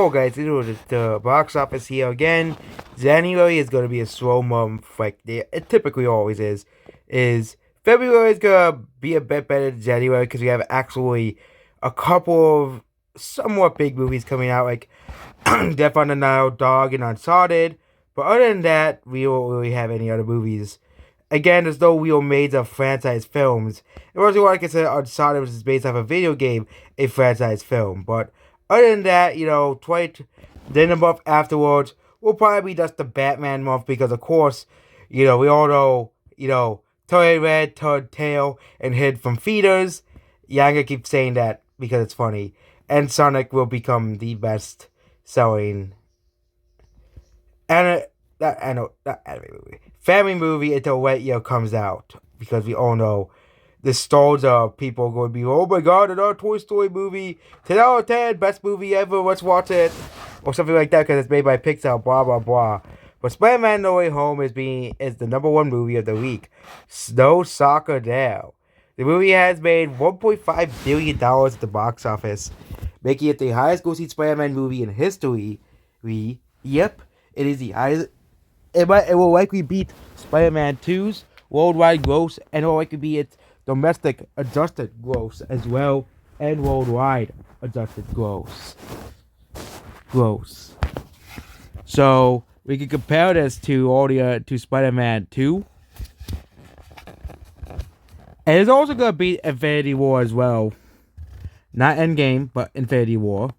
Oh guys, the box office here again. January is going to be a slow month, like it typically always is. February is going to be a bit better than January because we have actually a couple of somewhat big movies coming out, like Death on the Nile, Dog, and Uncharted. But other than that, we don't really have any other movies. Again, as though we were made of franchise films. It wasn't what I consider Uncharted, which is based off a video game, a franchise film. But other than that, then the month afterwards will probably be just the Batman month because, of course, we all know, Toy Red, Toad Tail, and Hid from Feeders. Yeah, I'm gonna keep saying that because it's funny. And Sonic will become the best selling and not anime movie, family movie until Wet Year comes out because we all know the stalls of people going to be, oh my god, another Toy Story movie, 10 out of 10, best movie ever, let's watch it, or something like that because it's made by Pixar, blah blah blah. But Spider-Man No Way Home is the number one movie of the week. No soccer now. The movie has made $1.5 billion at the box office, making it the highest grossing Spider-Man movie in history. Yep, it is the highest. It will likely beat Spider-Man 2's worldwide gross, and it will likely be its domestic adjusted gross as well, and worldwide adjusted gross. So we can compare this to Spider-Man 2. And it's also gonna beat Infinity War as well. Not Endgame, but Infinity War.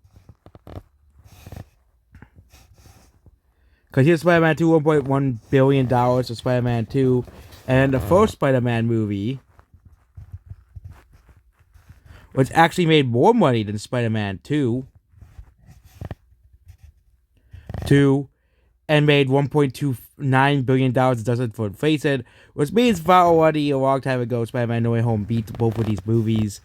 Because here's Spider-Man 2, $1.1 billion for Spider-Man 2. And the first Spider-Man movie, which actually made more money than Spider-Man 2. And made $1.29 billion adjusted for inflation, which means far already a long time ago, Spider-Man No Way Home beat both of these movies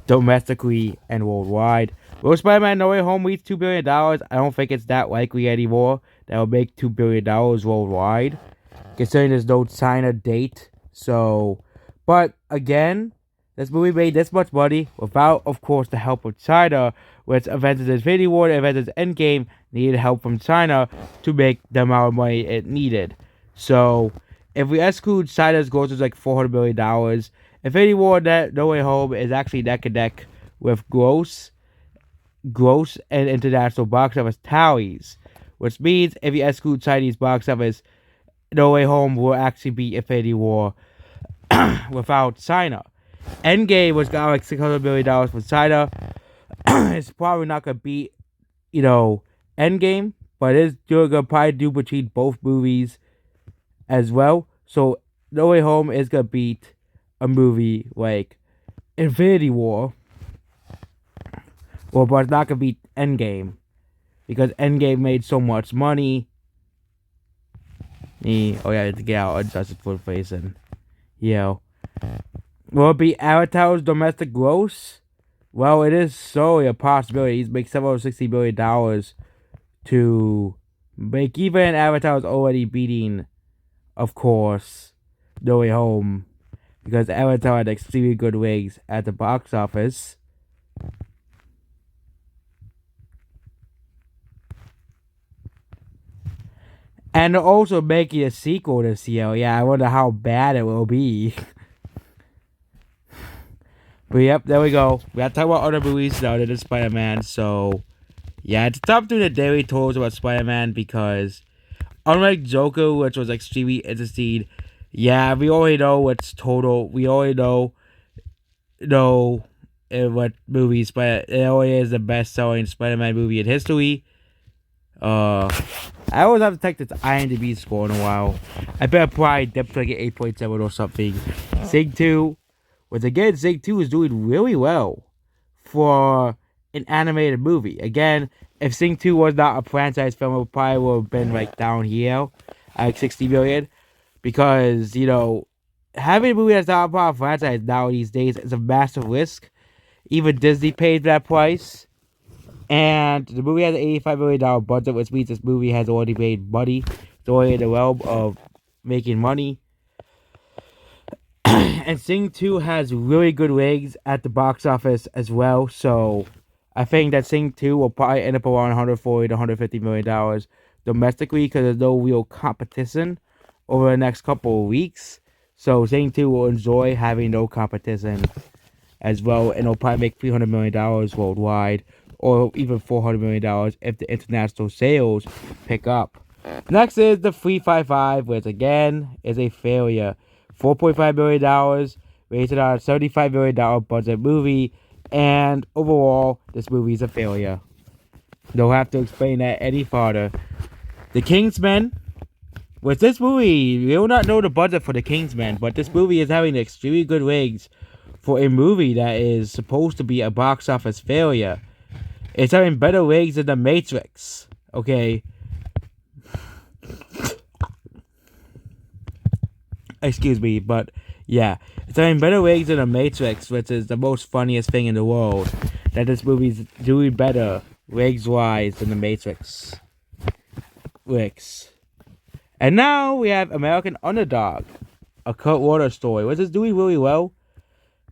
domestically and worldwide. Will Spider-Man No Way Home reach $2 billion? I don't think it's that likely anymore. That will make $2 billion worldwide, considering there's no China date. So, but again, this movie made this much money without, of course, the help of China, which Avengers Infinity War and Avengers Endgame needed help from China to make the amount of money it needed. So, if we exclude China's grosses like $400 million, Infinity War No Way Home is actually neck and neck with gross and international box office tallies, which means if you exclude Chinese box office, No Way Home will actually be Infinity War without China. Endgame was got like $600 million from China. It's probably not gonna beat, Endgame, but it's gonna probably do between both movies as well. So No Way Home is gonna beat a movie like Infinity War. Well, but it's not gonna beat Endgame because Endgame made so much money. Oh yeah, to get out adjusted for inflation. Will it be Avatar's domestic gross? Well, it is solely a possibility. He's making $760 million to make even Avatar's already beating, of course, No Way Home, because Avatar had extremely good wigs at the box office. And also making a sequel this year. Yeah, I wonder how bad it will be. But yep, there we go. We got to talk about other movies now than Spider-Man. So, yeah, it's tough doing the daily totals about Spider-Man because, unlike Joker, which was extremely interesting, yeah, we already know what's total. We already know what movies, but it already is the best-selling Spider-Man movie in history. I always have to check this IMDb score in a while. I bet I probably dipped like an 8.7 or something. Sing 2. Which again, Zig 2 is doing really well for an animated movie. Again, if Sing 2 was not a franchise film, it probably would have been like down here at like 60 million. Because, having a movie that's not a franchise now these days is a massive risk. Even Disney paid that price. And the movie has an $85 million budget, which means this movie has already made money. It's already in the realm of making money. And Sing 2 has really good wigs at the box office as well, so I think that Sing 2 will probably end up around 140 to 150 million dollars domestically because there's no real competition over the next couple of weeks. So Sing 2 will enjoy having no competition as well, and it'll probably make $300 million worldwide, or even $400 million if the international sales pick up. Next is the 355, which again is a failure. $4.5 million, rated on a $75 million budget movie, and overall, this movie is a failure. Don't have to explain that any further. The Kingsman. With this movie, we will not know the budget for The Kingsman, but this movie is having extremely good ratings for a movie that is supposed to be a box office failure. It's having better ratings than The Matrix. Okay. Excuse me, but yeah. It's having better ratings than The Matrix, which is the most funniest thing in the world. That this movie's doing better, ratings-wise, than The Matrix. And now we have American Underdog, a Kurt Warner story, which is doing really well.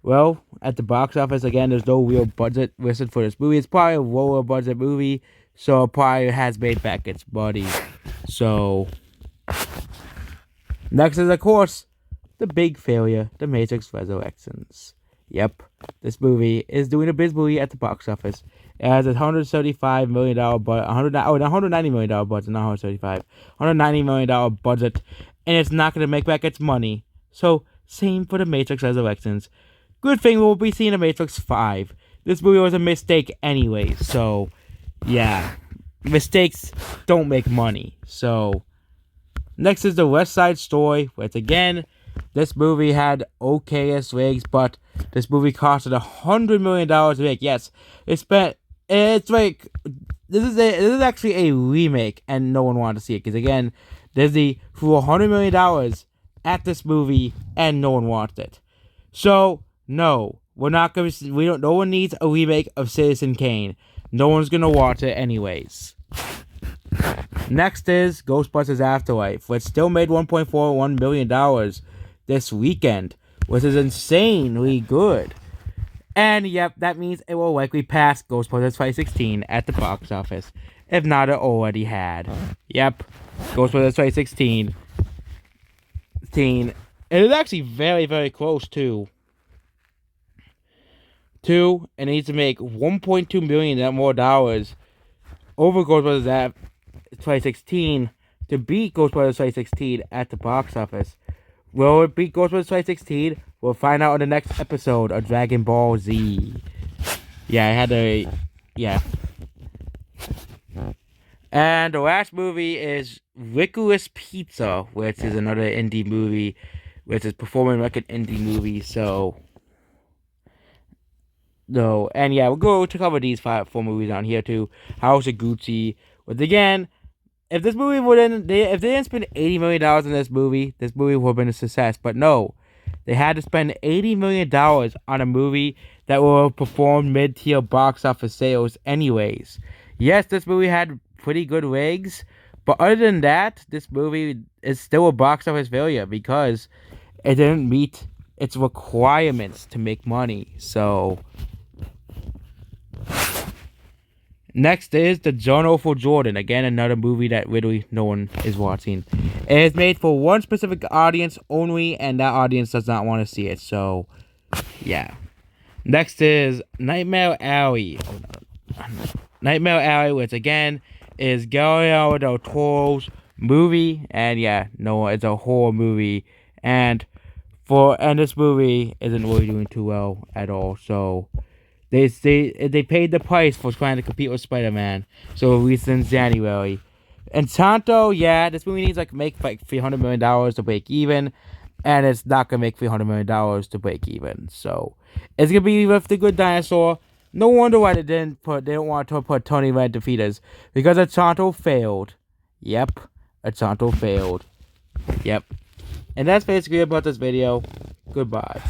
Well, at the box office, again, there's no real budget listed for this movie. It's probably a lower budget movie, so it probably has made back its money. So, next is, of course, the big failure, The Matrix Resurrections. Yep, this movie is doing a movie at the box office. It has a $175 million budget, $190 million budget, not 175, $190 million budget, and it's not going to make back its money. So, same for The Matrix Resurrections. Good thing we'll be seeing The Matrix 5. This movie was a mistake anyway, so, yeah. Mistakes don't make money, so. Next is The West Side Story, which again, this movie had okayest ratings, but this movie costed $100 million to make. Yes, it's like, this is actually a remake, and no one wanted to see it, because again, Disney threw $100 million at this movie, and no one wanted it. So, no, we're not gonna. No one needs a remake of Citizen Kane. No one's gonna watch it anyways. Next is Ghostbusters Afterlife, which still made $1.41 million this weekend, which is insanely good. And yep, that means it will likely pass Ghostbusters 2016 at the box office, if not it already had. Yep, Ghostbusters 2016. It is actually very, very close to. It needs to make $1.2 million more dollars over Ghostbusters 2016 to beat Ghostbusters 2016 at the box office. Will it beat Ghostbusters 2016? We'll find out in the next episode of Dragon Ball Z. Yeah. And the last movie is Licorice Pizza, which is another indie movie, which is performing like an indie movie, so. No, and yeah, we'll go to cover these 4 movies on here too. House of Gucci. But again, if they didn't spend $80 million in this movie would have been a success. But no, they had to spend $80 million on a movie that will perform mid-tier box office sales anyways. Yes, this movie had pretty good ratings, but other than that, this movie is still a box office failure because it didn't meet its requirements to make money. So. Next is The Journal for Jordan. Again, another movie that literally no one is watching. It is made for one specific audience only, and that audience does not want to see it. So, yeah. Next is Nightmare Alley. Nightmare Alley, which again is Guillermo del Toro's movie, and yeah, no, it's a horror movie, and this movie isn't really doing too well at all. So. They paid the price for trying to compete with Spider-Man. So released in January. Encanto, yeah, this movie needs make $300 million to break even, and it's not gonna make $300 million to break even. So it's gonna be with The Good Dinosaur. No wonder why they didn't want to put Tony Red defeaters, because Encanto failed. Yep, Encanto failed. Yep, and that's basically about this video. Goodbye.